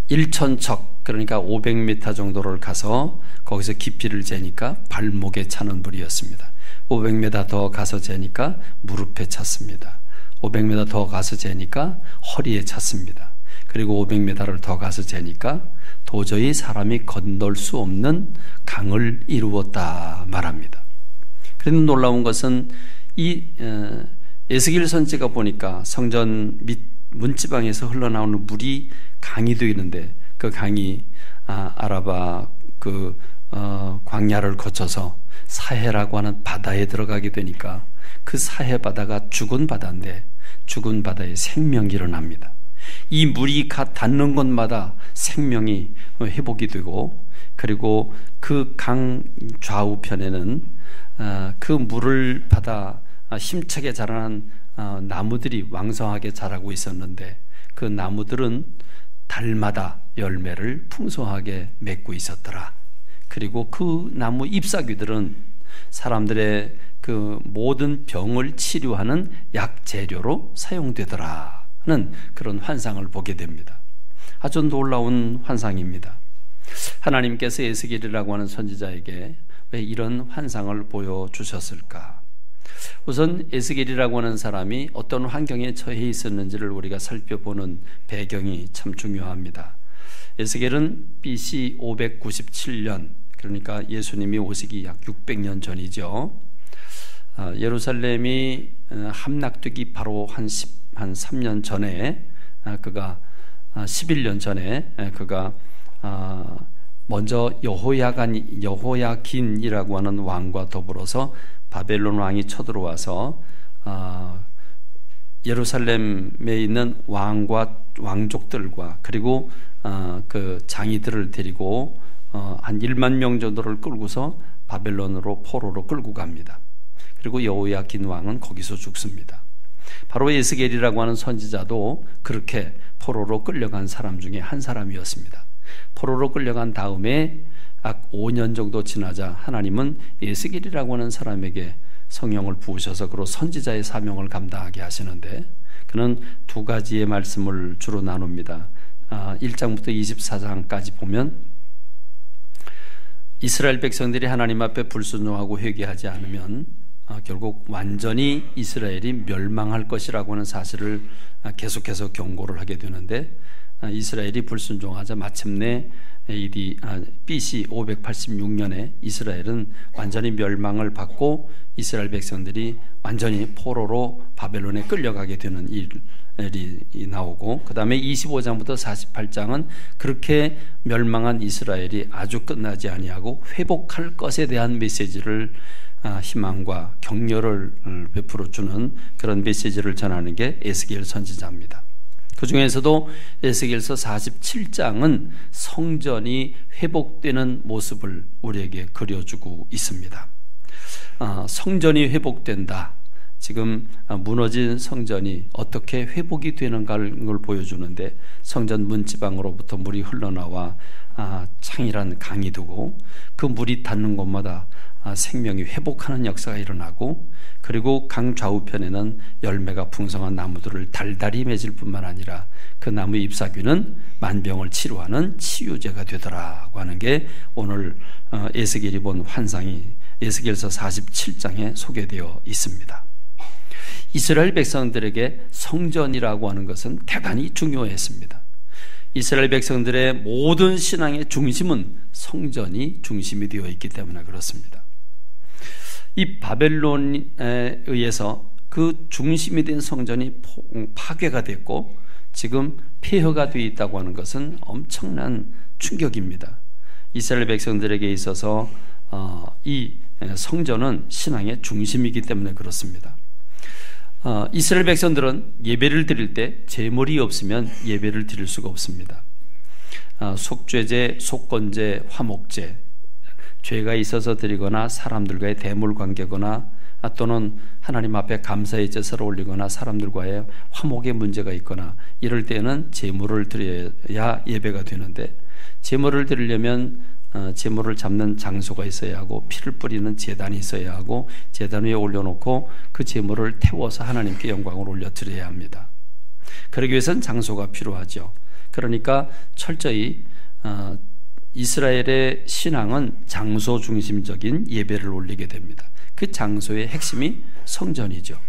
1,000척, 그러니까 500m 정도를 가서 거기서 깊이를 재니까 발목에 차는 물이었습니다. 500m 더 가서 재니까 무릎에 찼습니다. 500m 더 가서 재니까 허리에 찼습니다. 그리고 500m를 더 가서 재니까 도저히 사람이 건널 수 없는 강을 이루었다 말합니다. 그런데 놀라운 것은 이 에스겔 선지가 보니까 성전 밑 문지방에서 흘러나오는 물이 강이 되는데, 그 강이 아라바 광야를 거쳐서 사해라고 하는 바다에 들어가게 되니까 그 사해 바다가 죽은 바다인데 죽은 바다에 생명이 일어납니다. 이 물이 닿는 곳마다 생명이 회복이 되고, 그리고 그 강 좌우편에는 그 물을 받아 힘차게 자라난 나무들이 왕성하게 자라고 있었는데, 그 나무들은 달마다 열매를 풍성하게 맺고 있었더라. 그리고 그 나무 잎사귀들은 사람들의 그 모든 병을 치료하는 약 재료로 사용되더라 하는 그런 환상을 보게 됩니다. 아주 놀라운 환상입니다. 하나님께서 에스겔이라고 하는 선지자에게 왜 이런 환상을 보여주셨을까? 우선 에스겔이라고 하는 사람이 어떤 환경에 처해 있었는지를 우리가 살펴보는 배경이 참 중요합니다. 에스겔은 BC 597년, 그러니까 예수님이 오시기 약 600년 전이죠. 예루살렘이 함락되기 바로 한 3년 전에, 그가 11년 전에 그가 먼저 여호야긴이라고 하는 왕과 더불어서 바벨론 왕이 쳐들어와서 예루살렘에 있는 왕과 왕족들과 그리고 그 장이들을 데리고 한 1만 명 정도를 끌고서 바벨론으로 포로로 끌고 갑니다. 그리고 여호야긴 왕은 거기서 죽습니다. 바로 에스겔이라고 하는 선지자도 그렇게 포로로 끌려간 사람 중에 한 사람이었습니다. 포로로 끌려간 다음에 약 5년 정도 지나자 하나님은 에스겔이라고 하는 사람에게 성령을 부으셔서 그로 선지자의 사명을 감당하게 하시는데, 그는 두 가지의 말씀을 주로 나눕니다. 1장부터 24장까지 보면 이스라엘 백성들이 하나님 앞에 불순종하고 회개하지 않으면 결국 완전히 이스라엘이 멸망할 것이라고 하는 사실을 계속해서 경고를 하게 되는데, 이스라엘이 불순종하자 마침내 BC 586년에 이스라엘은 완전히 멸망을 받고 이스라엘 백성들이 완전히 포로로 바벨론에 끌려가게 되는 일이 나오고, 그 다음에 25장부터 48장은 그렇게 멸망한 이스라엘이 아주 끝나지 아니하고 회복할 것에 대한 메시지를 희망과 격려를 베풀어 주는 그런 메시지를 전하는 게 에스겔 선지자입니다. 그 중에서도 에스겔서 47장은 성전이 회복되는 모습을 우리에게 그려주고 있습니다. 성전이 회복된다. 지금 무너진 성전이 어떻게 회복이 되는가를 보여주는데, 성전 문지방으로부터 물이 흘러나와 창이란 강이 되고 그 물이 닿는 곳마다 생명이 회복하는 역사가 일어나고, 그리고 강 좌우편에는 열매가 풍성한 나무들을 달달이 맺을 뿐만 아니라 그 나무 잎사귀는 만병을 치료하는 치유제가 되더라고 하는 게 오늘 에스겔이 본 환상이 에스겔서 47장에 소개되어 있습니다. 이스라엘 백성들에게 성전이라고 하는 것은 대단히 중요했습니다. 이스라엘 백성들의 모든 신앙의 중심은 성전이 중심이 되어 있기 때문에 그렇습니다. 이 바벨론에 의해서 그 중심이 된 성전이 파괴가 됐고 지금 폐허가 되어 있다고 하는 것은 엄청난 충격입니다. 이스라엘 백성들에게 있어서 이 성전은 신앙의 중심이기 때문에 그렇습니다. 이스라엘 백성들은 예배를 드릴 때 제물이 없으면 예배를 드릴 수가 없습니다. 속죄제, 속건제, 화목제, 죄가 있어서 드리거나 사람들과의 대물 관계거나 또는 하나님 앞에 감사의 제사를 올리거나 사람들과의 화목의 문제가 있거나 이럴 때는 제물을 드려야 예배가 되는데, 제물을 드리려면 제물을 잡는 장소가 있어야 하고 피를 뿌리는 제단이 있어야 하고 제단 위에 올려놓고 그 제물을 태워서 하나님께 영광을 올려드려야 합니다. 그러기 위해서는 장소가 필요하죠. 그러니까 철저히 이스라엘의 신앙은 장소 중심적인 예배를 올리게 됩니다. 그 장소의 핵심이 성전이죠.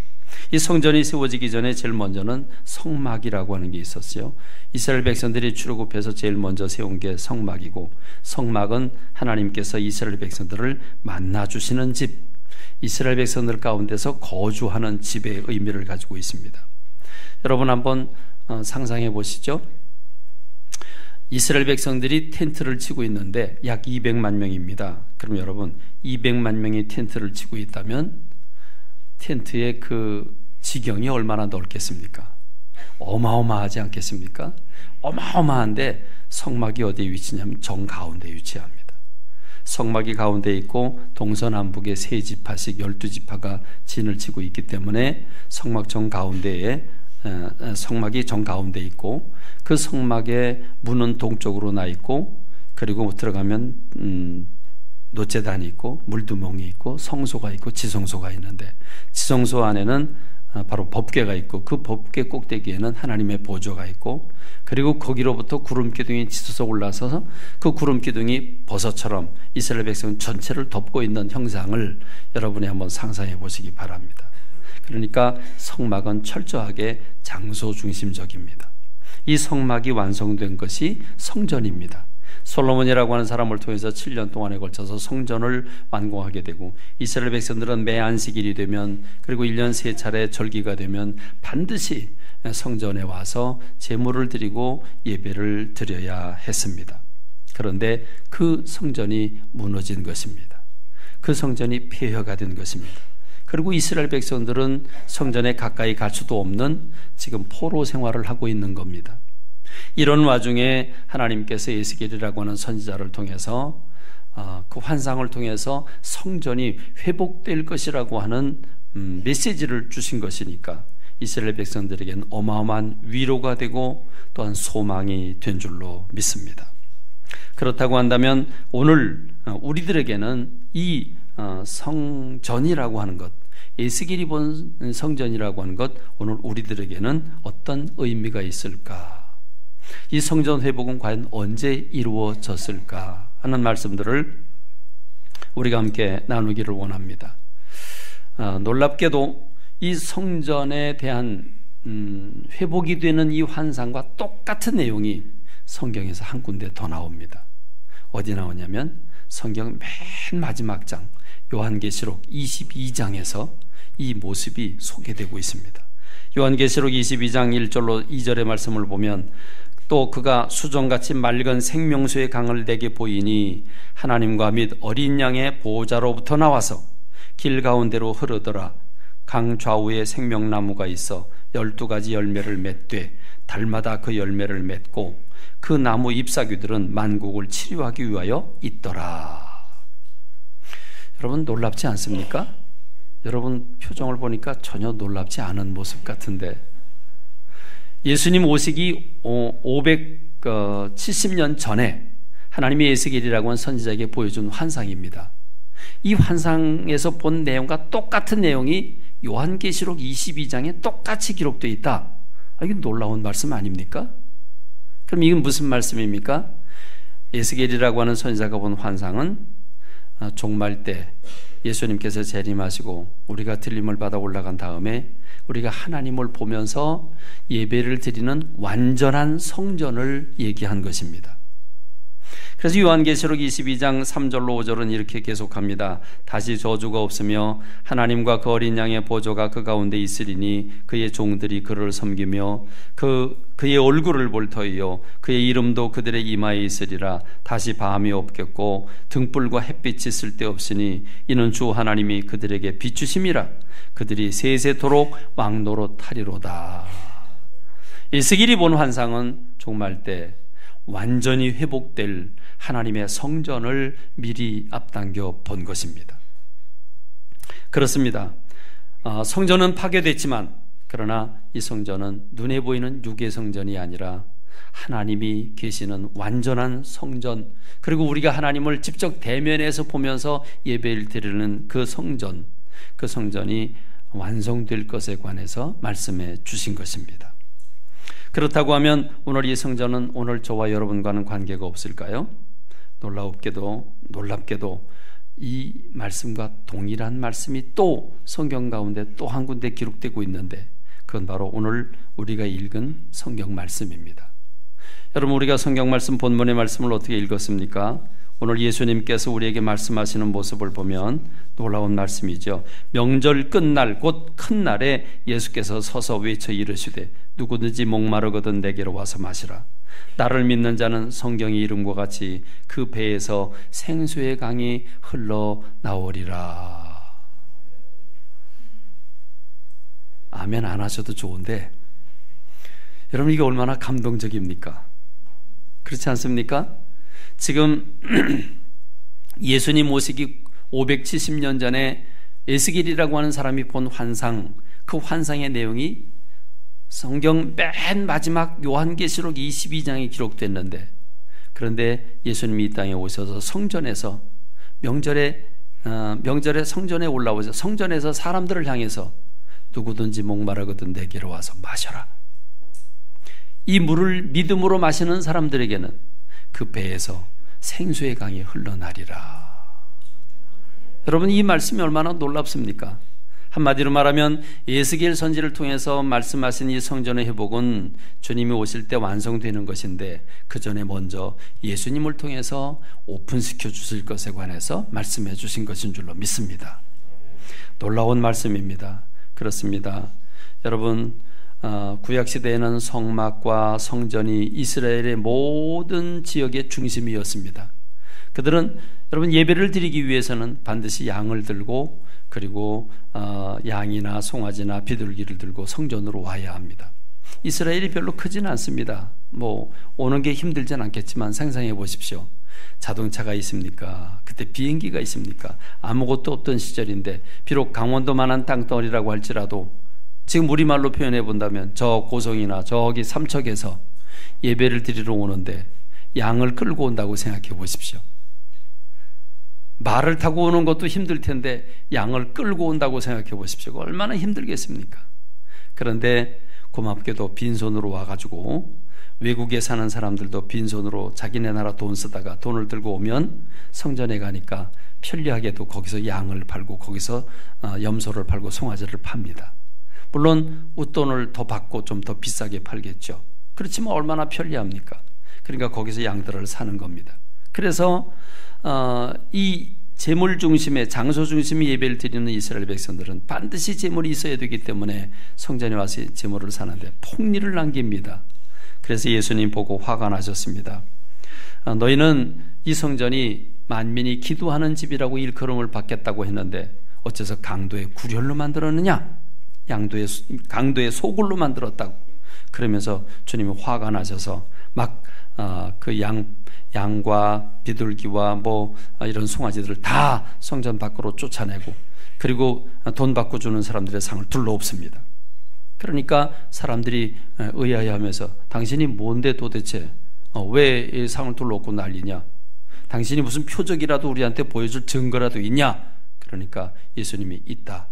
이 성전이 세워지기 전에 제일 먼저는 성막이라고 하는 게 있었어요. 이스라엘 백성들이 출애굽해서 제일 먼저 세운 게 성막이고, 성막은 하나님께서 이스라엘 백성들을 만나주시는 집, 이스라엘 백성들 가운데서 거주하는 집의 의미를 가지고 있습니다. 여러분 한번 상상해 보시죠. 이스라엘 백성들이 텐트를 치고 있는데 약 200만 명입니다. 그럼 여러분 200만 명이 텐트를 치고 있다면 텐트의 그 지경이 얼마나 넓겠습니까? 어마어마하지 않겠습니까? 어마어마한데 성막이 어디에 위치냐면 정가운데 위치합니다. 성막이 가운데 있고 동서남북의 세 지파씩 12지파가 진을 치고 있기 때문에 성막 정가운데에 성막이 정가운데 있고, 그 성막의 문은 동쪽으로 나 있고, 그리고 들어가면 노제단이 있고 물두멍이 있고 성소가 있고 지성소가 있는데, 지성소 안에는 바로 법궤가 있고 그 법궤 꼭대기에는 하나님의 보좌가 있고, 그리고 거기로부터 구름기둥이 치솟아 올라서서 그 구름기둥이 버섯처럼 이스라엘 백성 전체를 덮고 있는 형상을 여러분이 한번 상상해 보시기 바랍니다. 그러니까 성막은 철저하게 장소 중심적입니다. 이 성막이 완성된 것이 성전입니다. 솔로몬이라고 하는 사람을 통해서 7년 동안에 걸쳐서 성전을 완공하게 되고, 이스라엘 백성들은 매 안식일이 되면, 그리고 1년 3차례 절기가 되면 반드시 성전에 와서 제물을 드리고 예배를 드려야 했습니다. 그런데 그 성전이 무너진 것입니다. 그 성전이 폐허가 된 것입니다. 그리고 이스라엘 백성들은 성전에 가까이 갈 수도 없는 지금 포로 생활을 하고 있는 겁니다. 이런 와중에 하나님께서 에스겔이라고 하는 선지자를 통해서 그 환상을 통해서 성전이 회복될 것이라고 하는 메시지를 주신 것이니까 이스라엘 백성들에게는 어마어마한 위로가 되고 또한 소망이 된 줄로 믿습니다. 그렇다고 한다면 오늘 우리들에게는 이 성전이라고 하는 것, 에스겔이 본 성전이라고 하는 것, 오늘 우리들에게는 어떤 의미가 있을까? 이 성전 회복은 과연 언제 이루어졌을까 하는 말씀들을 우리가 함께 나누기를 원합니다. 놀랍게도 이 성전에 대한 회복이 되는 이 환상과 똑같은 내용이 성경에서 한 군데 더 나옵니다. 어디 나오냐면 성경 맨 마지막 장 요한계시록 22장에서 이 모습이 소개되고 있습니다. 요한계시록 22장 1절로 2절의 말씀을 보면, 또 그가 수정같이 맑은 생명수의 강을 내게 보이니 하나님과 및 어린 양의 보호자로부터 나와서 길 가운데로 흐르더라. 강 좌우에 생명나무가 있어 12가지 열매를 맺되 달마다 그 열매를 맺고 그 나무 잎사귀들은 만국을 치료하기 위하여 있더라. 여러분 놀랍지 않습니까? 여러분 표정을 보니까 전혀 놀랍지 않은 모습 같은데, 예수님 오시기 570년 전에 하나님이 에스겔이라고 하는 선지자에게 보여준 환상입니다. 이 환상에서 본 내용과 똑같은 내용이 요한계시록 22장에 똑같이 기록되어 있다. 이게 놀라운 말씀 아닙니까? 그럼 이건 무슨 말씀입니까? 에스겔이라고 하는 선지자가 본 환상은 종말 때 예수님께서 재림하시고 우리가 들림을 받아 올라간 다음에 우리가 하나님을 보면서 예배를 드리는 완전한 성전을 얘기한 것입니다. 그래서 요한계시록 22장 3절로 5절은 이렇게 계속합니다. 다시 저주가 없으며 하나님과 그 어린 양의 보좌가 그 가운데 있으리니 그의 종들이 그를 섬기며 그의 얼굴을 볼 터이요 그의 이름도 그들의 이마에 있으리라. 다시 밤이 없겠고 등불과 햇빛이 쓸데없으니 이는 주 하나님이 그들에게 비추심이라. 그들이 세세토록 왕노릇하리로다. 에스겔이 본 환상은 종말 때 완전히 회복될 하나님의 성전을 미리 앞당겨 본 것입니다. 그렇습니다. 성전은 파괴됐지만, 그러나 이 성전은 눈에 보이는 육의 성전이 아니라 하나님이 계시는 완전한 성전, 그리고 우리가 하나님을 직접 대면해서 보면서 예배를 드리는 그 성전, 그 성전이 완성될 것에 관해서 말씀해 주신 것입니다. 그렇다고 하면 오늘 이 성전은 오늘 저와 여러분과는 관계가 없을까요? 놀랍게도 이 말씀과 동일한 말씀이 또 성경 가운데 또 한 군데 기록되고 있는데, 그건 바로 오늘 우리가 읽은 성경 말씀입니다. 여러분, 우리가 성경 말씀, 본문의 말씀을 어떻게 읽었습니까? 오늘 예수님께서 우리에게 말씀하시는 모습을 보면 놀라운 말씀이죠. 명절 끝날 곧 큰 날에 예수께서 서서 외쳐 이르시되 누구든지 목마르거든 내게로 와서 마시라. 나를 믿는 자는 성경의 이름과 같이 그 배에서 생수의 강이 흘러나오리라. 아멘 안 하셔도 좋은데, 여러분, 이게 얼마나 감동적입니까? 그렇지 않습니까? 지금 예수님 오시기 570년 전에 에스겔이라고 하는 사람이 본 환상, 그 환상의 내용이 성경 맨 마지막 요한계시록 22장에 기록됐는데, 그런데 예수님이 이 땅에 오셔서 성전에서 명절에 성전에 올라오셔서 성전에서 사람들을 향해서 누구든지 목마르거든 내게로 와서 마셔라. 이 물을 믿음으로 마시는 사람들에게는 그 배에서 생수의 강이 흘러나리라. 여러분, 이 말씀이 얼마나 놀랍습니까? 한마디로 말하면 에스겔 선지를 통해서 말씀하신 이 성전의 회복은 주님이 오실 때 완성되는 것인데, 그 전에 먼저 예수님을 통해서 오픈시켜 주실 것에 관해서 말씀해 주신 것인 줄로 믿습니다. 놀라운 말씀입니다. 그렇습니다. 여러분, 구약시대에는 성막과 성전이 이스라엘의 모든 지역의 중심이었습니다. 그들은 여러분 예배를 드리기 위해서는 반드시 양을 들고, 그리고 양이나 송아지나 비둘기를 들고 성전으로 와야 합니다. 이스라엘이 별로 크지는 않습니다. 오는 게 힘들진 않겠지만 상상해 보십시오. 자동차가 있습니까? 그때 비행기가 있습니까? 아무것도 없던 시절인데, 비록 강원도만한 땅덩어리라고 할지라도 지금 우리말로 표현해 본다면 저 고성이나 저기 삼척에서 예배를 드리러 오는데 양을 끌고 온다고 생각해 보십시오. 말을 타고 오는 것도 힘들 텐데 양을 끌고 온다고 생각해 보십시오. 얼마나 힘들겠습니까? 그런데 고맙게도 빈손으로 와가지고, 외국에 사는 사람들도 빈손으로 자기네 나라 돈 쓰다가 돈을 들고 오면 성전에 가니까 편리하게도 거기서 양을 팔고 거기서 염소를 팔고 송아지를 팝니다. 물론 웃돈을 더 받고 좀 더 비싸게 팔겠죠. 그렇지만 얼마나 편리합니까? 그러니까 거기서 양들을 사는 겁니다. 그래서 이 재물 중심의, 장소 중심의 예배를 드리는 이스라엘 백성들은 반드시 재물이 있어야 되기 때문에 성전에 와서 재물을 사는데 폭리를 남깁니다. 그래서 예수님 보고 화가 나셨습니다. 너희는 이 성전이 만민이 기도하는 집이라고 일컬음을 받겠다고 했는데 어째서 강도의 구렬로 만들었느냐? 강도의 소굴로 만들었다고. 그러면서 주님이 화가 나셔서 막 그 양과 비둘기와 이런 송아지들을 다 성전 밖으로 쫓아내고, 그리고 돈 받고 주는 사람들의 상을 둘러엎습니다. 그러니까 사람들이 의아해하면서 당신이 뭔데 도대체 왜 이 상을 둘러엎고 난리냐? 당신이 무슨 표적이라도 우리한테 보여줄 증거라도 있냐? 그러니까 예수님이 있다.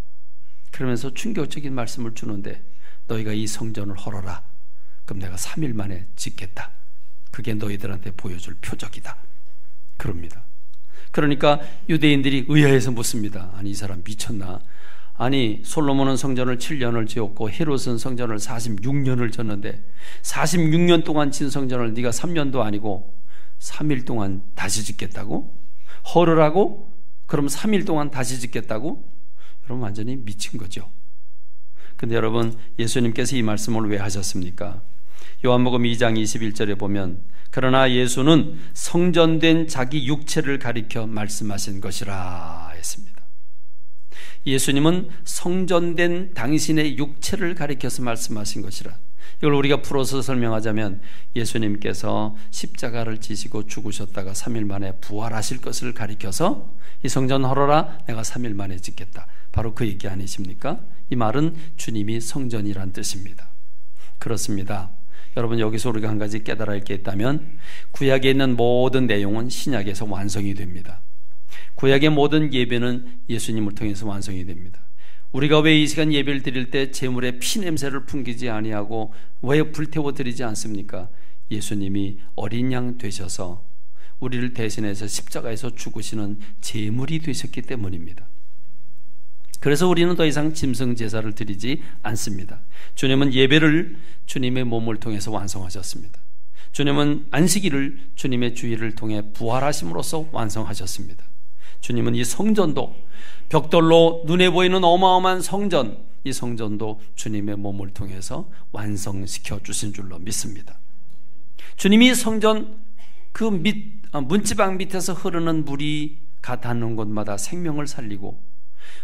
그러면서 충격적인 말씀을 주는데, 너희가 이 성전을 헐어라. 그럼 내가 3일 만에 짓겠다. 그게 너희들한테 보여줄 표적이다. 그럽니다. 그러니까 유대인들이 의아해서 묻습니다. 아니, 이 사람 미쳤나? 아니, 솔로몬은 성전을 7년을 지었고 헤롯은 성전을 46년을 졌는데 46년 동안 진 성전을 네가 3년도 아니고 3일 동안 다시 짓겠다고? 헐으라고? 그럼 3일 동안 다시 짓겠다고? 여러분, 완전히 미친 거죠. 근데 여러분, 예수님께서 이 말씀을 왜 하셨습니까? 요한복음 2장 21절에 보면, 그러나 예수는 성전된 자기 육체를 가리켜 말씀하신 것이라 했습니다. 예수님은 성전된 당신의 육체를 가리켜서 말씀하신 것이라. 이걸 우리가 풀어서 설명하자면, 예수님께서 십자가를 지시고 죽으셨다가 3일 만에 부활하실 것을 가리켜서 이 성전 헐어라, 내가 3일 만에 짓겠다. 바로 그 얘기 아니십니까? 이 말은 주님이 성전이란 뜻입니다. 그렇습니다. 여러분, 여기서 우리가 한 가지 깨달아야 할 게 있다면, 구약에 있는 모든 내용은 신약에서 완성이 됩니다. 구약의 모든 예배는 예수님을 통해서 완성이 됩니다. 우리가 왜 이 시간 예배를 드릴 때 제물의 피 냄새를 풍기지 아니하고 왜 불태워 드리지 않습니까? 예수님이 어린 양 되셔서 우리를 대신해서 십자가에서 죽으시는 제물이 되셨기 때문입니다. 그래서 우리는 더 이상 짐승 제사를 드리지 않습니다. 주님은 예배를 주님의 몸을 통해서 완성하셨습니다. 주님은 안식일을 주님의 주일을 통해 부활하심으로써 완성하셨습니다. 주님은 이 성전도 벽돌로 눈에 보이는 어마어마한 성전, 이 성전도 주님의 몸을 통해서 완성시켜 주신 줄로 믿습니다. 주님이 성전 그 문지방 밑에서 흐르는 물이 닿는 곳마다 생명을 살리고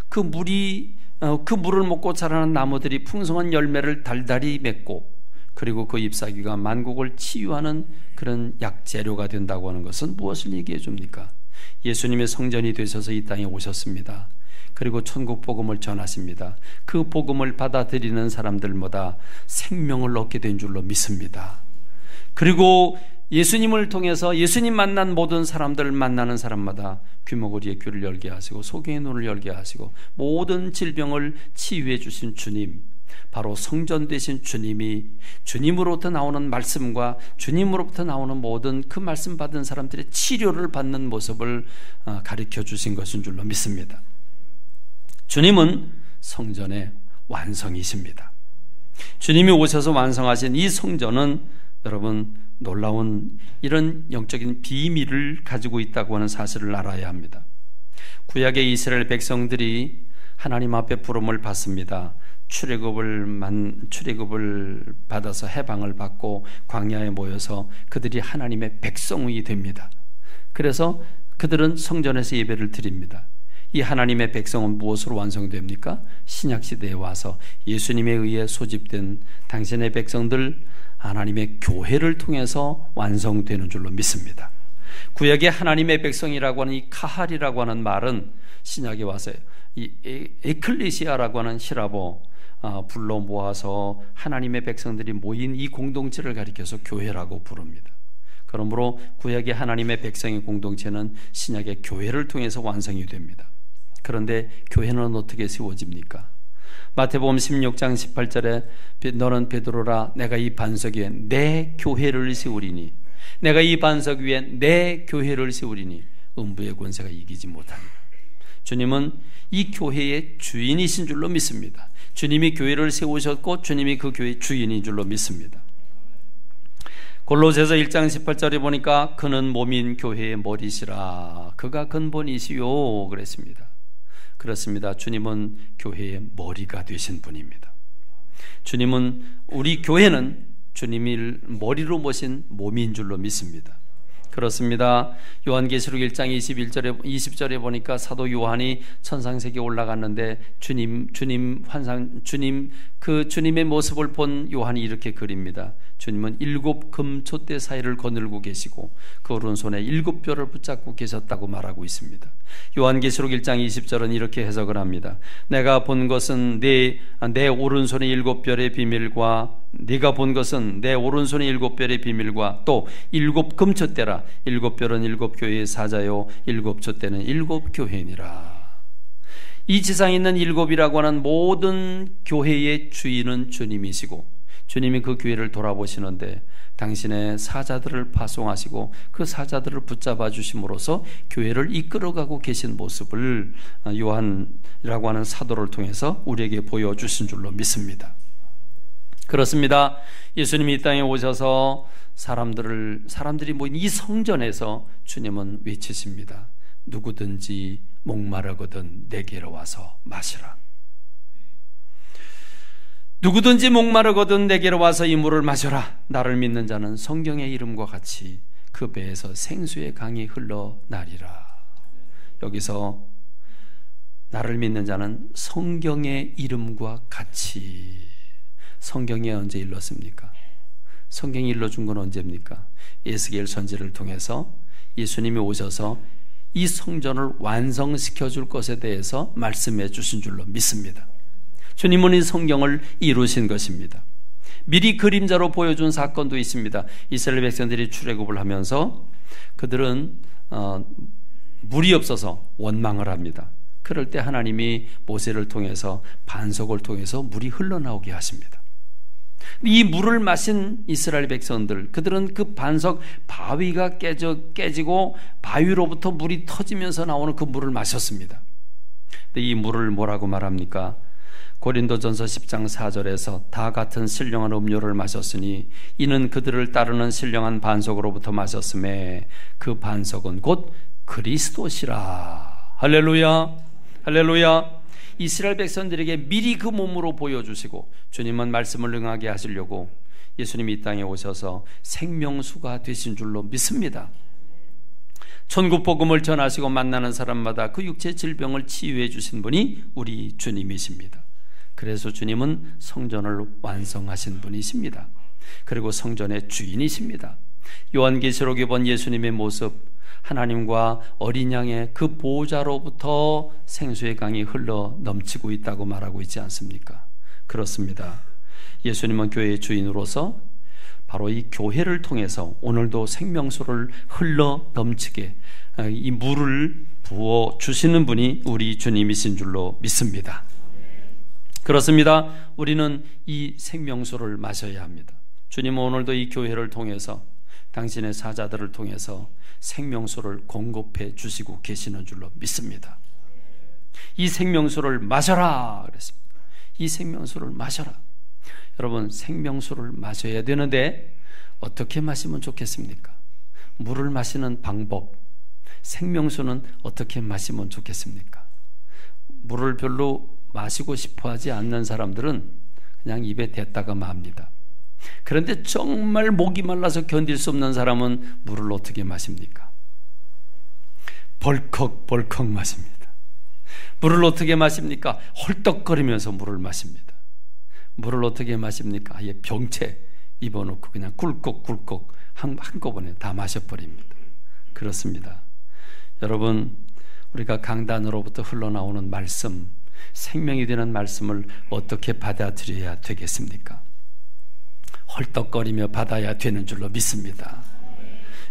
그 물을 먹고 자라는 나무들이 풍성한 열매를 달달이 맺고 그리고 그 잎사귀가 만국을 치유하는 그런 약재료가 된다고 하는 것은 무엇을 얘기해 줍니까? 예수님의 성전이 되셔서 이 땅에 오셨습니다. 그리고 천국 복음을 전하십니다. 그 복음을 받아들이는 사람들마다 생명을 얻게 된 줄로 믿습니다. 그리고 예수님을 통해서 예수님 만난 모든 사람들을 만나는 사람마다 귀머거리의 귀를 열게 하시고 소경의 눈을 열게 하시고 모든 질병을 치유해 주신 주님, 바로 성전 되신 주님이 주님으로부터 나오는 말씀과 주님으로부터 나오는 모든 그 말씀 받은 사람들의 치료를 받는 모습을 가르쳐 주신 것인 줄로 믿습니다. 주님은 성전의 완성이십니다. 주님이 오셔서 완성하신 이 성전은 여러분 놀라운 이런 영적인 비밀을 가지고 있다고 하는 사실을 알아야 합니다. 구약의 이스라엘 백성들이 하나님 앞에 부름을 받습니다. 출애굽을 받아서 해방을 받고 광야에 모여서 그들이 하나님의 백성이 됩니다. 그래서 그들은 성전에서 예배를 드립니다. 이 하나님의 백성은 무엇으로 완성됩니까? 신약시대에 와서 예수님에 의해 소집된 당신의 백성들 하나님의 교회를 통해서 완성되는 줄로 믿습니다. 구약의 하나님의 백성이라고 하는 이 카할이라고 하는 말은 신약에 와서 이 에클레시아라고 하는 히라보 불러 모아서 하나님의 백성들이 모인 이 공동체를 가리켜서 교회라고 부릅니다. 그러므로 구약의 하나님의 백성의 공동체는 신약의 교회를 통해서 완성이 됩니다. 그런데 교회는 어떻게 세워집니까? 마태복음 16장 18절에 너는 베드로라 내가 이 반석 위에 내 교회를 세우리니 내가 이 반석 위에 내 교회를 세우리니 음부의 권세가 이기지 못합니다. 주님은 이 교회의 주인이신 줄로 믿습니다. 주님이 교회를 세우셨고 주님이 그 교회의 주인인 줄로 믿습니다. 골로새서 1장 18절에 보니까 그는 몸인 교회의 머리시라 그가 근본이시요 그랬습니다. 그렇습니다. 주님은 교회의 머리가 되신 분입니다. 주님은 우리 교회는 주님을 머리로 모신 몸인 줄로 믿습니다. 그렇습니다. 요한계시록 1장 20절에 보니까 사도 요한이 천상세계에 올라갔는데 주님의 모습을 본 요한이 이렇게 그립니다. 주님은 7 금촛대 사이를 거늘고 계시고 그 오른손에 7뼈를 붙잡고 계셨다고 말하고 있습니다. 요한계시록 1장 20절은 이렇게 해석을 합니다. 내가 본 것은 내 오른손의 7뼈의 비밀과 네가 본 것은 내 오른손의 7뼈의 비밀과 또 7 금촛대라. 7뼈는 7교회의 사자요 7촛대는 7교회니라. 이 지상에 있는 7이라고 하는 모든 교회의 주인은 주님이시고 주님이 그 교회를 돌아보시는데 당신의 사자들을 파송하시고 그 사자들을 붙잡아 주심으로써 교회를 이끌어가고 계신 모습을 요한이라고 하는 사도를 통해서 우리에게 보여주신 줄로 믿습니다. 그렇습니다. 예수님이 이 땅에 오셔서 사람들이 모인 이 성전에서 주님은 외치십니다. 누구든지 목마르거든 내게로 와서 마시라. 누구든지 목마르거든 내게로 와서 이 물을 마셔라. 나를 믿는 자는 성경의 이름과 같이 그 배에서 생수의 강이 흘러나리라. 여기서 나를 믿는 자는 성경의 이름과 같이. 성경이 언제 일렀습니까? 성경이 일러준 건 언제입니까? 에스겔 선지를 통해서 예수님이 오셔서 이 성전을 완성시켜 줄 것에 대해서 말씀해 주신 줄로 믿습니다. 주님은 이 성경을 이루신 것입니다. 미리 그림자로 보여준 사건도 있습니다. 이스라엘 백성들이 출애굽을 하면서 그들은 물이 없어서 원망을 합니다. 그럴 때 하나님이 모세를 통해서 반석을 통해서 물이 흘러나오게 하십니다. 이 물을 마신 이스라엘 백성들, 그들은 그 반석 바위가 깨지고 바위로부터 물이 터지면서 나오는 그 물을 마셨습니다. 근데 이 물을 뭐라고 말합니까? 고린도전서 10장 4절에서 다 같은 신령한 음료를 마셨으니 이는 그들을 따르는 신령한 반석으로부터 마셨음에 그 반석은 곧 그리스도시라. 할렐루야, 할렐루야. 이스라엘 백성들에게 미리 그 몸으로 보여주시고 주님은 말씀을 응하게 하시려고 예수님이 이 땅에 오셔서 생명수가 되신 줄로 믿습니다. 천국 복음을 전하시고 만나는 사람마다 그 육체 질병을 치유해 주신 분이 우리 주님이십니다. 그래서 주님은 성전을 완성하신 분이십니다. 그리고 성전의 주인이십니다. 요한계시록에 본 예수님의 모습, 하나님과 어린 양의 그 보호자로부터 생수의 강이 흘러 넘치고 있다고 말하고 있지 않습니까? 그렇습니다. 예수님은 교회의 주인으로서 바로 이 교회를 통해서 오늘도 생명수를 흘러 넘치게 이 물을 부어 주시는 분이 우리 주님이신 줄로 믿습니다. 그렇습니다. 우리는 이 생명수를 마셔야 합니다. 주님은 오늘도 이 교회를 통해서 당신의 사자들을 통해서 생명수를 공급해 주시고 계시는 줄로 믿습니다. 이 생명수를 마셔라 그랬습니다. 이 생명수를 마셔라. 여러분, 생명수를 마셔야 되는데 어떻게 마시면 좋겠습니까? 물을 마시는 방법, 생명수는 어떻게 마시면 좋겠습니까? 물을 별로 마시고 싶어 하지 않는 사람들은 그냥 입에 댔다가 맙니다. 그런데 정말 목이 말라서 견딜 수 없는 사람은 물을 어떻게 마십니까? 벌컥벌컥 마십니다. 물을 어떻게 마십니까? 헐떡거리면서 물을 마십니다. 물을 어떻게 마십니까? 아예 병채 입어놓고 그냥 꿀꺽꿀꺽 한꺼번에 다 마셔버립니다. 그렇습니다. 여러분, 우리가 강단으로부터 흘러나오는 말씀, 생명이 되는 말씀을 어떻게 받아들여야 되겠습니까? 헐떡거리며 받아야 되는 줄로 믿습니다.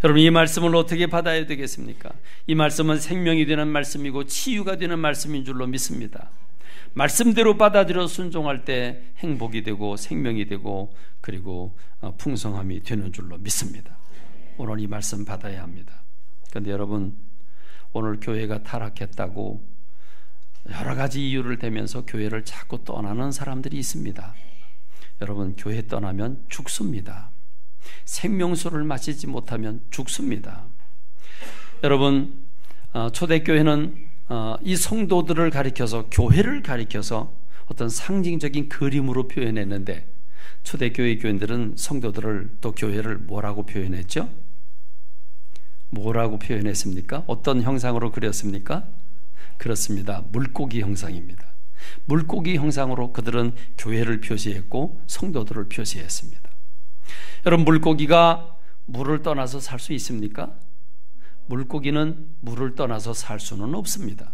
여러분, 이 말씀을 어떻게 받아야 되겠습니까? 이 말씀은 생명이 되는 말씀이고 치유가 되는 말씀인 줄로 믿습니다. 말씀대로 받아들여 순종할 때 행복이 되고 생명이 되고 그리고 풍성함이 되는 줄로 믿습니다. 오늘 이 말씀 받아야 합니다. 그런데 여러분, 오늘 교회가 타락했다고 여러 가지 이유를 대면서 교회를 자꾸 떠나는 사람들이 있습니다. 여러분, 교회 떠나면 죽습니다. 생명수를 마시지 못하면 죽습니다. 여러분, 초대교회는 이 성도들을 가리켜서, 교회를 가리켜서 어떤 상징적인 그림으로 표현했는데 초대교회 교인들은 성도들을 또 교회를 뭐라고 표현했죠? 뭐라고 표현했습니까? 어떤 형상으로 그렸습니까? 그렇습니다. 물고기 형상입니다. 물고기 형상으로 그들은 교회를 표시했고 성도들을 표시했습니다. 여러분, 물고기가 물을 떠나서 살 수 있습니까? 물고기는 물을 떠나서 살 수는 없습니다.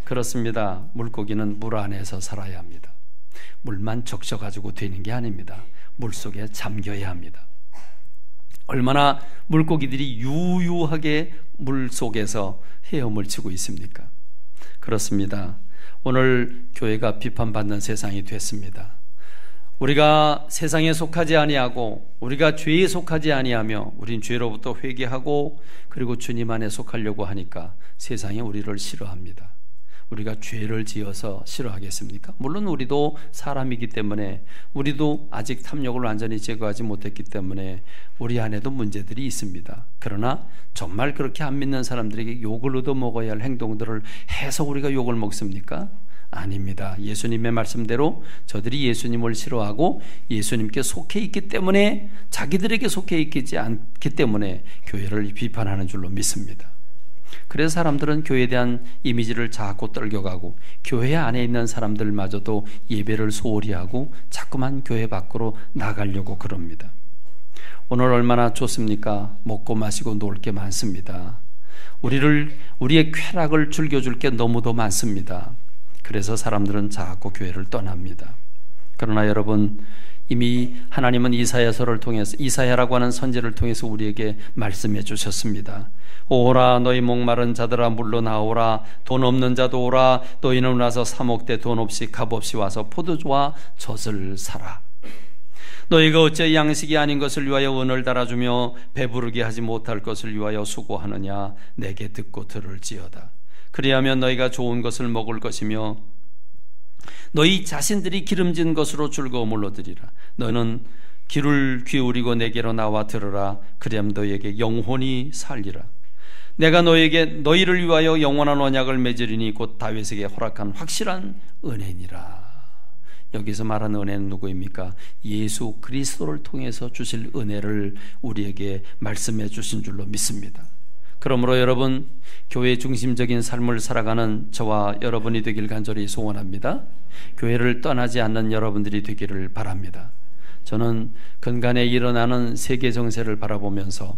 그렇습니다. 물고기는 물 안에서 살아야 합니다. 물만 적셔가지고 되는 게 아닙니다. 물속에 잠겨야 합니다. 얼마나 물고기들이 유유하게 물속에서 헤엄을 치고 있습니까? 그렇습니다. 오늘 교회가 비판받는 세상이 됐습니다. 우리가 세상에 속하지 아니하고 우리가 죄에 속하지 아니하며 우린 죄로부터 회개하고 그리고 주님 안에 속하려고 하니까 세상이 우리를 싫어합니다. 우리가 죄를 지어서 싫어하겠습니까? 물론 우리도 사람이기 때문에, 우리도 아직 탐욕을 완전히 제거하지 못했기 때문에 우리 안에도 문제들이 있습니다. 그러나 정말 그렇게 안 믿는 사람들에게 욕을 얻어먹어야 할 행동들을 해서 우리가 욕을 먹습니까? 아닙니다. 예수님의 말씀대로 저들이 예수님을 싫어하고 예수님께 속해 있기 때문에, 자기들에게 속해 있지 않기 때문에 교회를 비판하는 줄로 믿습니다. 그래서 사람들은 교회에 대한 이미지를 자꾸 떨겨가고 교회 안에 있는 사람들마저도 예배를 소홀히 하고 자꾸만 교회 밖으로 나가려고 그럽니다. 오늘 얼마나 좋습니까? 먹고 마시고 놀 게 많습니다. 우리의 쾌락을 즐겨줄 게 너무도 많습니다. 그래서 사람들은 자꾸 교회를 떠납니다. 그러나 여러분, 이미 하나님은 이사야서를 통해서, 이사야라고 하는 선지를 통해서 우리에게 말씀해 주셨습니다. 오라 너희 목마른 자들아 물러나오라. 돈 없는 자도 오라. 너희는 와서 사목대 돈 없이 값 없이 와서 포도주와 젖을 사라. 너희가 어째 양식이 아닌 것을 위하여 은을 달아주며 배부르게 하지 못할 것을 위하여 수고하느냐. 내게 듣고 들을지어다. 그리하면 너희가 좋은 것을 먹을 것이며 너희 자신들이 기름진 것으로 즐거움을 얻으리라. 너는 귀를 기울이고 내게로 나와 들으라. 그리하면 너희에게 영혼이 살리라. 내가 너희를 위하여 영원한 언약을 맺으리니 곧 다윗에게 허락한 확실한 은혜니라. 여기서 말하는 은혜는 누구입니까? 예수 그리스도를 통해서 주실 은혜를 우리에게 말씀해 주신 줄로 믿습니다. 그러므로 여러분, 교회 중심적인 삶을 살아가는 저와 여러분이 되길 간절히 소원합니다. 교회를 떠나지 않는 여러분들이 되기를 바랍니다. 저는 근간에 일어나는 세계 정세를 바라보면서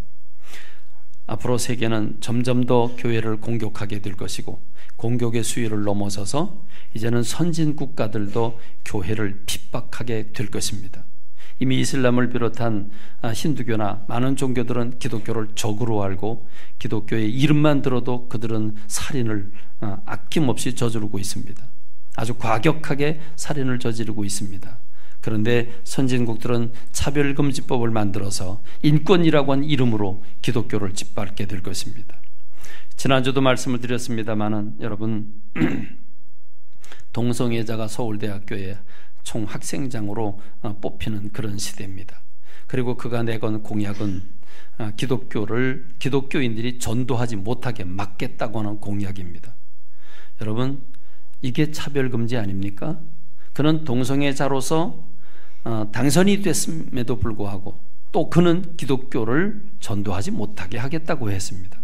앞으로 세계는 점점 더 교회를 공격하게 될 것이고, 공격의 수위를 넘어서서 이제는 선진 국가들도 교회를 핍박하게 될 것입니다. 이미 이슬람을 비롯한 힌두교나 많은 종교들은 기독교를 적으로 알고 기독교의 이름만 들어도 그들은 살인을 아낌없이 저지르고 있습니다. 아주 과격하게 살인을 저지르고 있습니다. 그런데 선진국들은 차별금지법을 만들어서 인권이라고 한 이름으로 기독교를 짓밟게 될 것입니다. 지난주도 말씀을 드렸습니다마는 여러분, 동성애자가 서울대학교에 총 학생장으로 뽑히는 그런 시대입니다. 그리고 그가 내건 공약은 기독교인들이 전도하지 못하게 막겠다고 하는 공약입니다. 여러분, 이게 차별금지 아닙니까? 그는 동성애자로서 당선이 됐음에도 불구하고 또 그는 기독교를 전도하지 못하게 하겠다고 했습니다.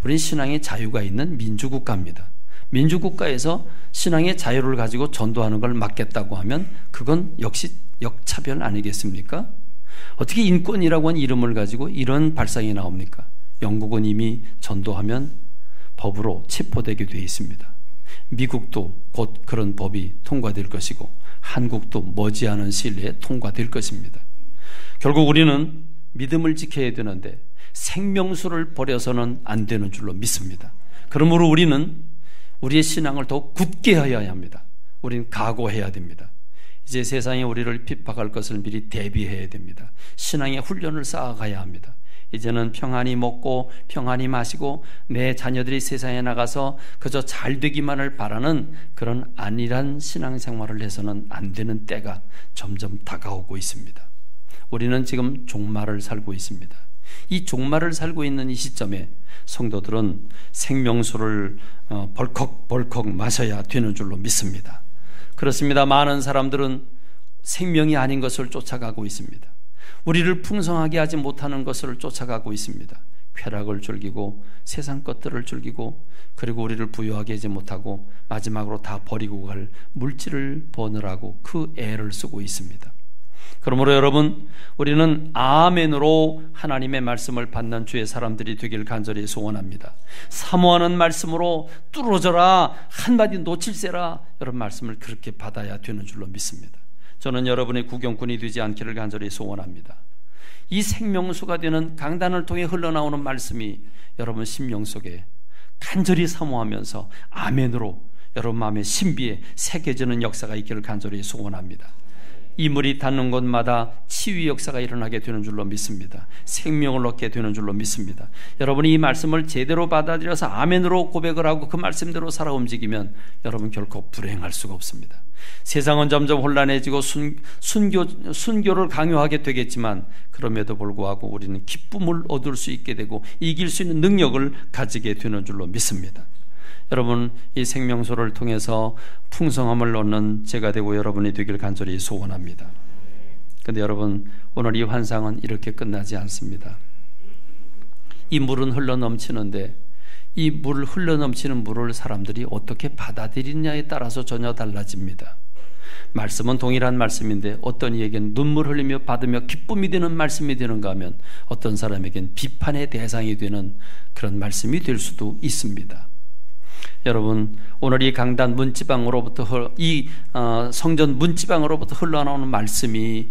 우린 신앙의 자유가 있는 민주국가입니다. 민주국가에서 신앙의 자유를 가지고 전도하는 걸 막겠다고 하면 그건 역시 역차별 아니겠습니까? 어떻게 인권이라고 하는 이름을 가지고 이런 발상이 나옵니까? 영국은 이미 전도하면 법으로 체포되게 되어 있습니다. 미국도 곧 그런 법이 통과될 것이고 한국도 머지않은 시일 내에 통과될 것입니다. 결국 우리는 믿음을 지켜야 되는데 생명수를 버려서는 안 되는 줄로 믿습니다. 그러므로 우리는 우리의 신앙을 더 굳게 해야 합니다. 우리는 각오해야 됩니다. 이제 세상에 우리를 핍박할 것을 미리 대비해야 됩니다. 신앙의 훈련을 쌓아가야 합니다. 이제는 평안히 먹고 평안히 마시고 내 자녀들이 세상에 나가서 그저 잘 되기만을 바라는 그런 안일한 신앙생활을 해서는 안 되는 때가 점점 다가오고 있습니다. 우리는 지금 종말을 살고 있습니다. 이 종말을 살고 있는 이 시점에 성도들은 생명수를 벌컥벌컥 마셔야 되는 줄로 믿습니다. 그렇습니다. 많은 사람들은 생명이 아닌 것을 쫓아가고 있습니다. 우리를 풍성하게 하지 못하는 것을 쫓아가고 있습니다. 쾌락을 즐기고 세상 것들을 즐기고 그리고 우리를 부유하게 하지 못하고 마지막으로 다 버리고 갈 물질을 버느라고 그 애를 쓰고 있습니다. 그러므로 여러분, 우리는 아멘으로 하나님의 말씀을 받는 주의 사람들이 되길 간절히 소원합니다. 사모하는 말씀으로 뚫어져라, 한마디 놓칠세라, 이런 말씀을 그렇게 받아야 되는 줄로 믿습니다. 저는 여러분의 구경꾼이 되지 않기를 간절히 소원합니다. 이 생명수가 되는 강단을 통해 흘러나오는 말씀이 여러분 심령 속에 간절히 사모하면서 아멘으로 여러분 마음의 신비에 새겨지는 역사가 있기를 간절히 소원합니다. 이 물이 닿는 곳마다 치유 역사가 일어나게 되는 줄로 믿습니다. 생명을 얻게 되는 줄로 믿습니다. 여러분이 이 말씀을 제대로 받아들여서 아멘으로 고백을 하고 그 말씀대로 살아 움직이면 여러분 결코 불행할 수가 없습니다. 세상은 점점 혼란해지고 순교를 강요하게 되겠지만 그럼에도 불구하고 우리는 기쁨을 얻을 수 있게 되고 이길 수 있는 능력을 가지게 되는 줄로 믿습니다. 여러분, 이 생명수를 통해서 풍성함을 얻는 제가 되고 여러분이 되길 간절히 소원합니다. 그런데 여러분, 오늘 이 환상은 이렇게 끝나지 않습니다. 이 물은 흘러넘치는데 이 물 흘러넘치는 물을 사람들이 어떻게 받아들이냐에 따라서 전혀 달라집니다. 말씀은 동일한 말씀인데 어떤 이에게는 눈물 흘리며 받으며 기쁨이 되는 말씀이 되는가 하면 어떤 사람에게는 비판의 대상이 되는 그런 말씀이 될 수도 있습니다. 여러분, 오늘 이 강단 문지방으로부터 이 성전 문지방으로부터 흘러나오는 말씀이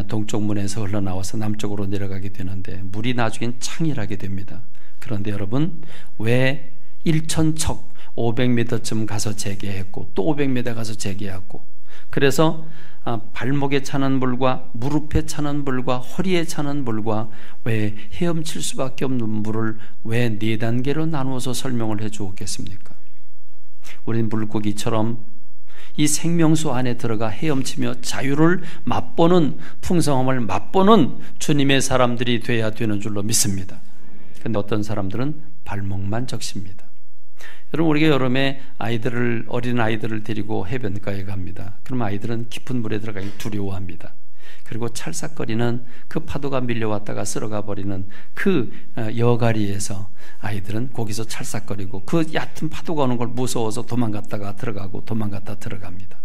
동쪽 문에서 흘러나와서 남쪽으로 내려가게 되는데 물이 나중엔 창이라게 됩니다. 그런데 여러분, 왜 1,000척 500m쯤 가서 재개했고 또 500m 가서 재개했고, 그래서 발목에 차는 물과 무릎에 차는 물과 허리에 차는 물과 왜 헤엄칠 수밖에 없는 물을 왜 4단계로 나누어서 설명을 해 주었겠습니까? 우린 물고기처럼 이 생명수 안에 들어가 헤엄치며 자유를 맛보는, 풍성함을 맛보는 주님의 사람들이 돼야 되는 줄로 믿습니다. 그런데 어떤 사람들은 발목만 적십니다. 여러분, 우리가 여름에 어린 아이들을 데리고 해변가에 갑니다. 그럼 아이들은 깊은 물에 들어가기 두려워합니다. 그리고 찰싹거리는 그 파도가 밀려왔다가 쓸어가 버리는 그 여가리에서 아이들은 거기서 찰싹거리고 그 얕은 파도가 오는 걸 무서워서 도망갔다가 들어가고 도망갔다 들어갑니다.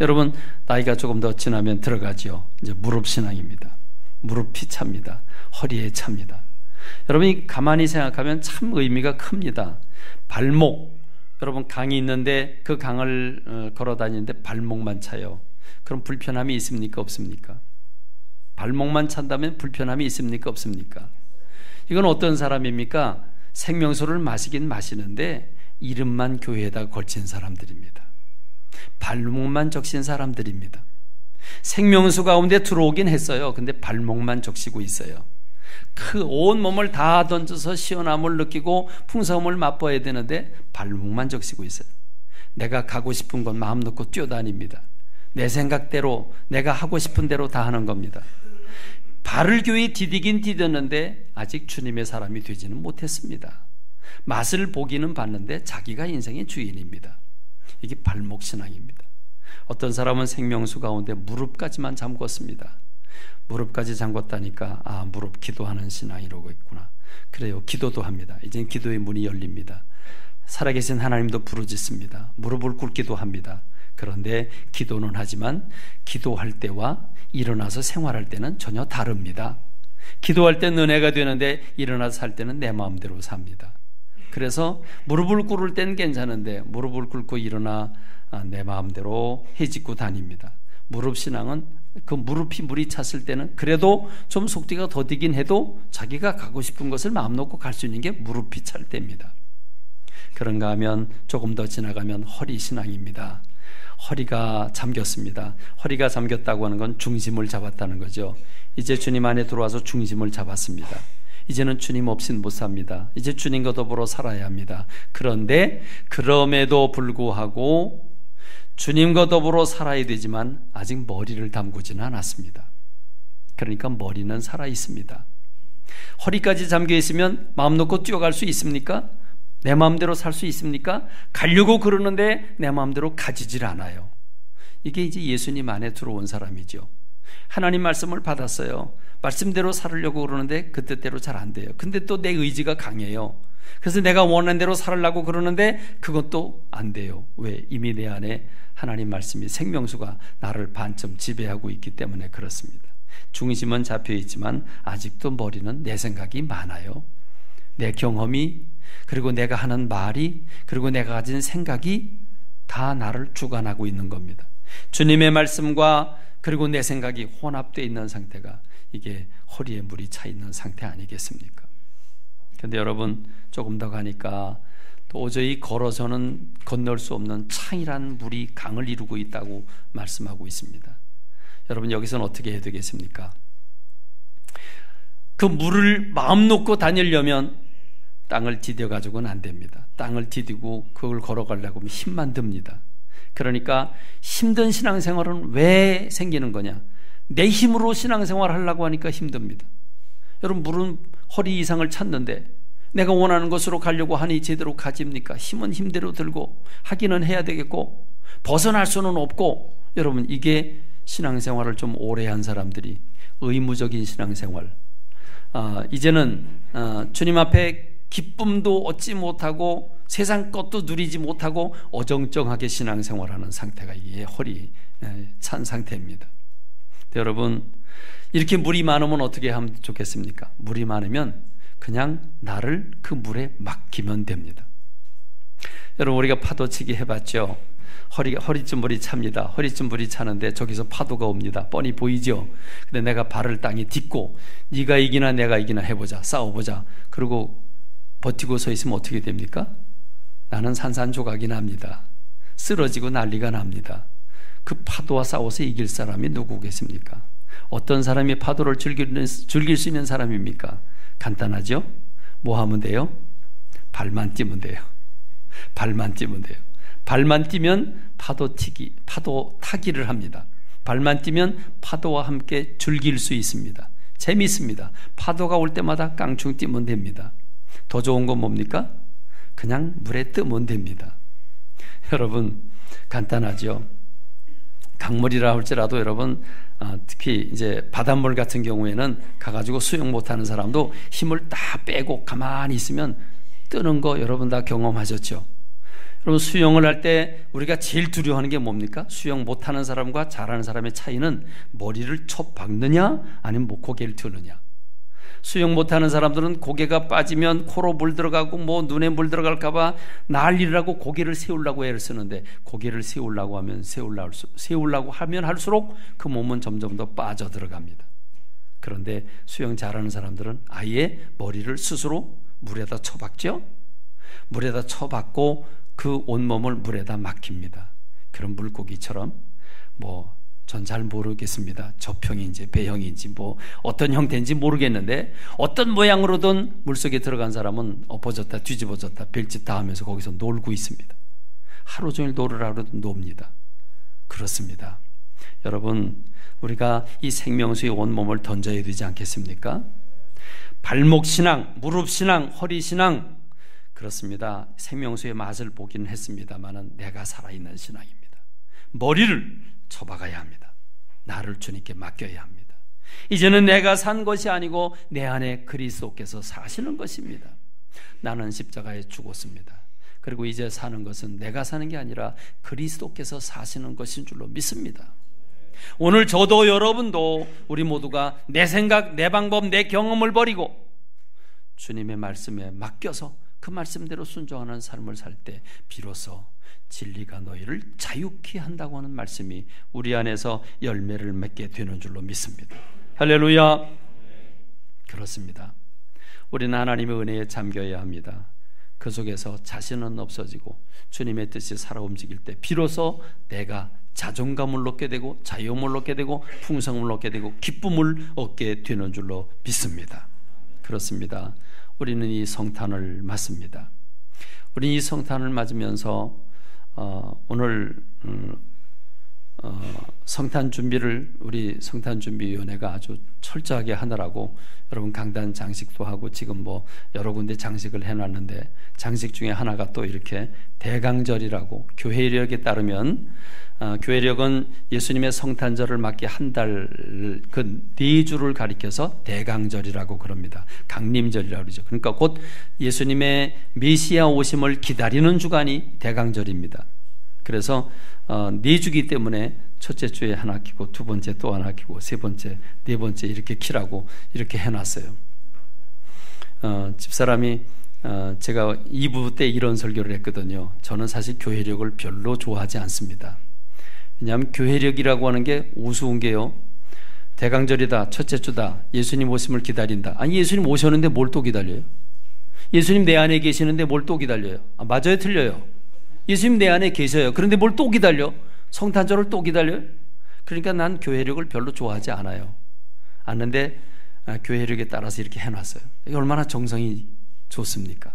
여러분, 나이가 조금 더 지나면 들어가지요. 이제 무릎 신앙입니다. 무릎이 찹니다. 허리에 찹니다. 여러분이 가만히 생각하면 참 의미가 큽니다. 발목, 여러분 강이 있는데 그 강을 걸어 다니는데 발목만 차요. 그럼 불편함이 있습니까? 없습니까? 발목만 찬다면 불편함이 있습니까? 없습니까? 이건 어떤 사람입니까? 생명수를 마시긴 마시는데 이름만 교회에다 걸친 사람들입니다. 발목만 적신 사람들입니다. 생명수 가운데 들어오긴 했어요. 근데 발목만 적시고 있어요. 그 온 몸을 다 던져서 시원함을 느끼고 풍성함을 맛봐야 되는데 발목만 적시고 있어요. 내가 가고 싶은 건 마음 놓고 뛰어다닙니다. 내 생각대로, 내가 하고 싶은 대로 다 하는 겁니다. 발을 교회 디디긴 디뎠는데 아직 주님의 사람이 되지는 못했습니다. 맛을 보기는 봤는데 자기가 인생의 주인입니다. 이게 발목 신앙입니다. 어떤 사람은 생명수 가운데 무릎까지만 잠궜습니다. 무릎까지 잠궜다니까 무릎 기도하는 신앙 이러고 있구나. 그래요, 기도도 합니다. 이젠 기도의 문이 열립니다. 살아계신 하나님도 부르짖습니다. 무릎을 꿇기도 합니다. 그런데 기도는 하지만 기도할 때와 일어나서 생활할 때는 전혀 다릅니다. 기도할 때는 은혜가 되는데 일어나서 살 때는 내 마음대로 sab니다. 그래서 무릎을 꿇을 때는 괜찮은데 무릎을 꿇고 일어나 내 마음대로 헤집고 다닙니다. 무릎 신앙은 그 무릎이 물이 찼을 때는 그래도 좀 속뒤가 더디긴 해도 자기가 가고 싶은 것을 마음 놓고 갈 수 있는 게 무릎이 찰 때입니다. 그런가 하면 조금 더 지나가면 허리 신앙입니다. 허리가 잠겼습니다. 허리가 잠겼다고 하는 건 중심을 잡았다는 거죠. 이제 주님 안에 들어와서 중심을 잡았습니다. 이제는 주님 없이는 못 삽니다. 이제 주님과 더불어 살아야 합니다. 그런데 그럼에도 불구하고 주님과 더불어 살아야 되지만 아직 머리를 담그지는 않았습니다. 그러니까 머리는 살아 있습니다. 허리까지 잠겨 있으면 마음 놓고 뛰어갈 수 있습니까? 내 마음대로 살 수 있습니까? 가려고 그러는데 내 마음대로 가지질 않아요. 이게 이제 예수님 안에 들어온 사람이죠. 하나님 말씀을 받았어요. 말씀대로 살으려고 그러는데 그 뜻대로 잘 안 돼요. 근데 또 내 의지가 강해요. 그래서 내가 원하는 대로 살으려고 그러는데 그것도 안 돼요. 왜? 이미 내 안에 하나님 말씀이 생명수가 나를 반쯤 지배하고 있기 때문에 그렇습니다. 중심은 잡혀 있지만 아직도 머리는 내 생각이 많아요. 내 경험이, 그리고 내가 하는 말이, 그리고 내가 가진 생각이 다 나를 주관하고 있는 겁니다. 주님의 말씀과 그리고 내 생각이 혼합되어 있는 상태가 이게 허리에 물이 차 있는 상태 아니겠습니까? 그런데 여러분, 조금 더 가니까 도저히 걸어서는 건널 수 없는 창이란 물이 강을 이루고 있다고 말씀하고 있습니다. 여러분, 여기서는 어떻게 해야 되겠습니까? 그 물을 마음 놓고 다니려면 땅을 디뎌 가지고는 안 됩니다. 땅을 디디고 그걸 걸어가려고 하면 힘만 듭니다. 그러니까 힘든 신앙생활은 왜 생기는 거냐? 내 힘으로 신앙생활 하려고 하니까 힘듭니다. 여러분, 물은 허리 이상을 찾는데 내가 원하는 곳으로 가려고 하니 제대로 가집니까? 힘은 힘대로 들고 하기는 해야 되겠고 벗어날 수는 없고, 여러분, 이게 신앙생활을 좀 오래 한 사람들이 의무적인 신앙생활, 이제는 주님 앞에 기쁨도 얻지 못하고 세상 것도 누리지 못하고 어정쩡하게 신앙생활하는 상태가 이게 허리 찬 상태입니다. 여러분, 이렇게 물이 많으면 어떻게 하면 좋겠습니까? 물이 많으면 그냥 나를 그 물에 맡기면 됩니다. 여러분, 우리가 파도치기 해봤죠? 허리쯤불이 찹니다. 허리쯤불이 차는데 저기서 파도가 옵니다. 뻔히 보이죠. 근데 내가 발을 땅에 딛고 네가 이기나 내가 이기나 해보자, 싸워보자. 그리고 버티고 서 있으면 어떻게 됩니까? 나는 산산조각이 납니다. 쓰러지고 난리가 납니다. 그 파도와 싸워서 이길 사람이 누구겠습니까? 어떤 사람이 파도를 즐길 수 있는 사람입니까? 간단하죠? 뭐 하면 돼요? 발만 뛰면 돼요. 발만 뛰면 돼요. 발만 뛰면 파도 타기를 합니다. 발만 뛰면 파도와 함께 즐길 수 있습니다. 재미있습니다. 파도가 올 때마다 깡충 뛰면 됩니다. 더 좋은 건 뭡니까? 그냥 물에 뜨면 됩니다. 여러분, 간단하죠? 강물이라 할지라도 여러분, 특히 이제 바닷물 같은 경우에는 가가지고 수영 못하는 사람도 힘을 다 빼고 가만히 있으면 뜨는 거 여러분 다 경험하셨죠? 여러분, 수영을 할 때 우리가 제일 두려워하는 게 뭡니까? 수영 못하는 사람과 잘하는 사람의 차이는 머리를 쳐박느냐 아니면 고개를 드느냐. 수영 못하는 사람들은 고개가 빠지면 코로 물 들어가고 뭐 눈에 물 들어갈까봐 난리를 하고 고개를 세우려고 애를 쓰는데, 고개를 세우려고 하면 할수록 그 몸은 점점 더 빠져 들어갑니다. 그런데 수영 잘하는 사람들은 아예 머리를 스스로 물에다 쳐박죠. 물에다 쳐박고 그 온몸을 물에다 맡깁니다. 그런 물고기처럼 전 잘 모르겠습니다. 저평인지 배형인지 어떤 형태인지 모르겠는데 어떤 모양으로든 물속에 들어간 사람은 엎어졌다 뒤집어졌다 별짓 다 하면서 거기서 놀고 있습니다. 하루 종일 놀으라고 놉니다. 그렇습니다. 여러분, 우리가 이 생명수의 온몸을 던져야 되지 않겠습니까? 발목 신앙, 무릎 신앙, 허리 신앙, 그렇습니다. 생명수의 맛을 보기는 했습니다만 내가 살아있는 신앙입니다. 머리를 쳐박아야 합니다. 나를 주님께 맡겨야 합니다. 이제는 내가 산 것이 아니고 내 안에 그리스도께서 사시는 것입니다. 나는 십자가에 죽었습니다. 그리고 이제 사는 것은 내가 사는 게 아니라 그리스도께서 사시는 것인 줄로 믿습니다. 오늘 저도 여러분도 우리 모두가 내 생각, 내 방법, 내 경험을 버리고 주님의 말씀에 맡겨서 그 말씀대로 순종하는 삶을 살 때 비로소 진리가 너희를 자유케 한다고 하는 말씀이 우리 안에서 열매를 맺게 되는 줄로 믿습니다. 할렐루야. 그렇습니다. 우리는 하나님의 은혜에 잠겨야 합니다. 그 속에서 자신은 없어지고 주님의 뜻이 살아 움직일 때 비로소 내가 자존감을 얻게 되고 자유함을 얻게 되고 풍성함을 얻게 되고 기쁨을 얻게 되는 줄로 믿습니다. 그렇습니다. 우리는 이 성탄을 맞습니다. 우리는 이 성탄을 맞으면서 오늘 성탄 준비를 우리 성탄준비위원회가 아주 철저하게 하느라고 여러분 강단 장식도 하고 지금 여러 군데 장식을 해놨는데, 장식 중에 하나가 또 이렇게 대강절이라고, 교회력에 따르면 교회력은 예수님의 성탄절을 맞게 한 달 그 4주를 가리켜서 대강절이라고 그럽니다. 강림절이라고 그러죠. 그러니까 곧 예수님의 메시아 오심을 기다리는 주간이 대강절입니다. 그래서 4주기 때문에 첫째 주에 하나 키고 두 번째 또 하나 키고 세 번째, 네 번째 이렇게 키라고 이렇게 해놨어요. 집사람이 제가 2부 때 이런 설교를 했거든요. 저는 사실 교회력을 별로 좋아하지 않습니다. 왜냐하면 교회력이라고 하는 게 우스운 게요, 대강절이다, 첫째 주다, 예수님 오심을 기다린다. 아니, 예수님 오셨는데 뭘 또 기다려요? 예수님 내 안에 계시는데 뭘 또 기다려요? 맞아요, 틀려요? 예수님 내 안에 계셔요. 그런데 뭘 또 기다려? 성탄절을 또 기다려요? 그러니까 난 교회력을 별로 좋아하지 않는데 교회력에 따라서 이렇게 해놨어요. 이게 얼마나 정성이 좋습니까?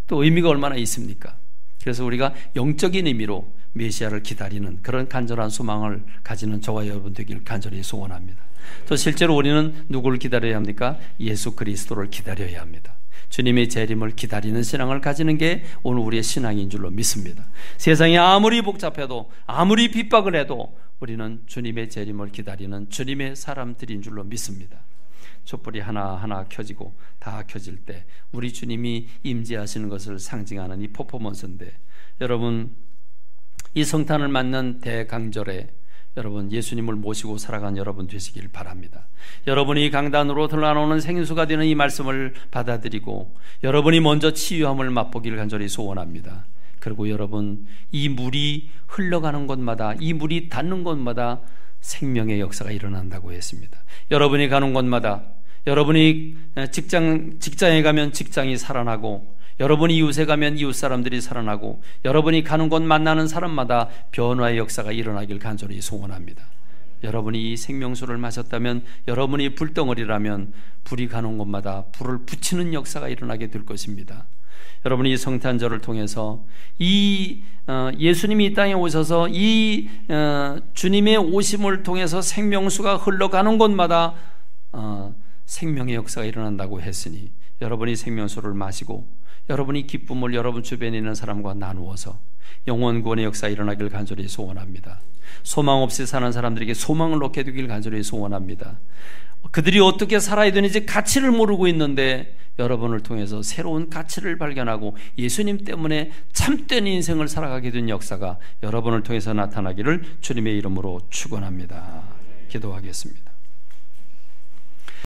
또 의미가 얼마나 있습니까? 그래서 우리가 영적인 의미로 메시아를 기다리는 그런 간절한 소망을 가지는 저와 여러분 되기를 간절히 소원합니다. 또 실제로 우리는 누구를 기다려야 합니까? 예수 그리스도를 기다려야 합니다. 주님의 재림을 기다리는 신앙을 가지는 게 오늘 우리의 신앙인 줄로 믿습니다. 세상이 아무리 복잡해도 아무리 핍박을 해도 우리는 주님의 재림을 기다리는 주님의 사람들인 줄로 믿습니다. 촛불이 하나하나 켜지고 다 켜질 때 우리 주님이 임재하시는 것을 상징하는 이 퍼포먼스인데, 여러분, 이 성탄을 맞는 대강절에 여러분 예수님을 모시고 살아간 여러분 되시길 바랍니다. 여러분이 강단으로 흘러나오는 생수가 되는 이 말씀을 받아들이고 여러분이 먼저 치유함을 맛보기를 간절히 소원합니다. 그리고 여러분, 이 물이 흘러가는 곳마다, 이 물이 닿는 곳마다 생명의 역사가 일어난다고 했습니다. 여러분이 가는 곳마다, 여러분이 직장에 가면 직장이 살아나고, 여러분이 이웃에 가면 이웃 사람들이 살아나고, 여러분이 가는 곳 만나는 사람마다 변화의 역사가 일어나길 간절히 소원합니다. 여러분이 이 생명수를 마셨다면, 여러분이 불덩어리라면 불이 가는 곳마다 불을 붙이는 역사가 일어나게 될 것입니다. 여러분이 이 성탄절을 통해서 이 예수님이 이 땅에 오셔서 이 주님의 오심을 통해서 생명수가 흘러가는 곳마다 생명의 역사가 일어난다고 했으니, 여러분이 생명수를 마시고 여러분이 기쁨을 여러분 주변에 있는 사람과 나누어서 영원 구원의 역사가 일어나길 간절히 소원합니다. 소망 없이 사는 사람들에게 소망을 얻게 되길 간절히 소원합니다. 그들이 어떻게 살아야 되는지 가치를 모르고 있는데, 여러분을 통해서 새로운 가치를 발견하고 예수님 때문에 참된 인생을 살아가게 된 역사가 여러분을 통해서 나타나기를 주님의 이름으로 축원합니다. 기도하겠습니다.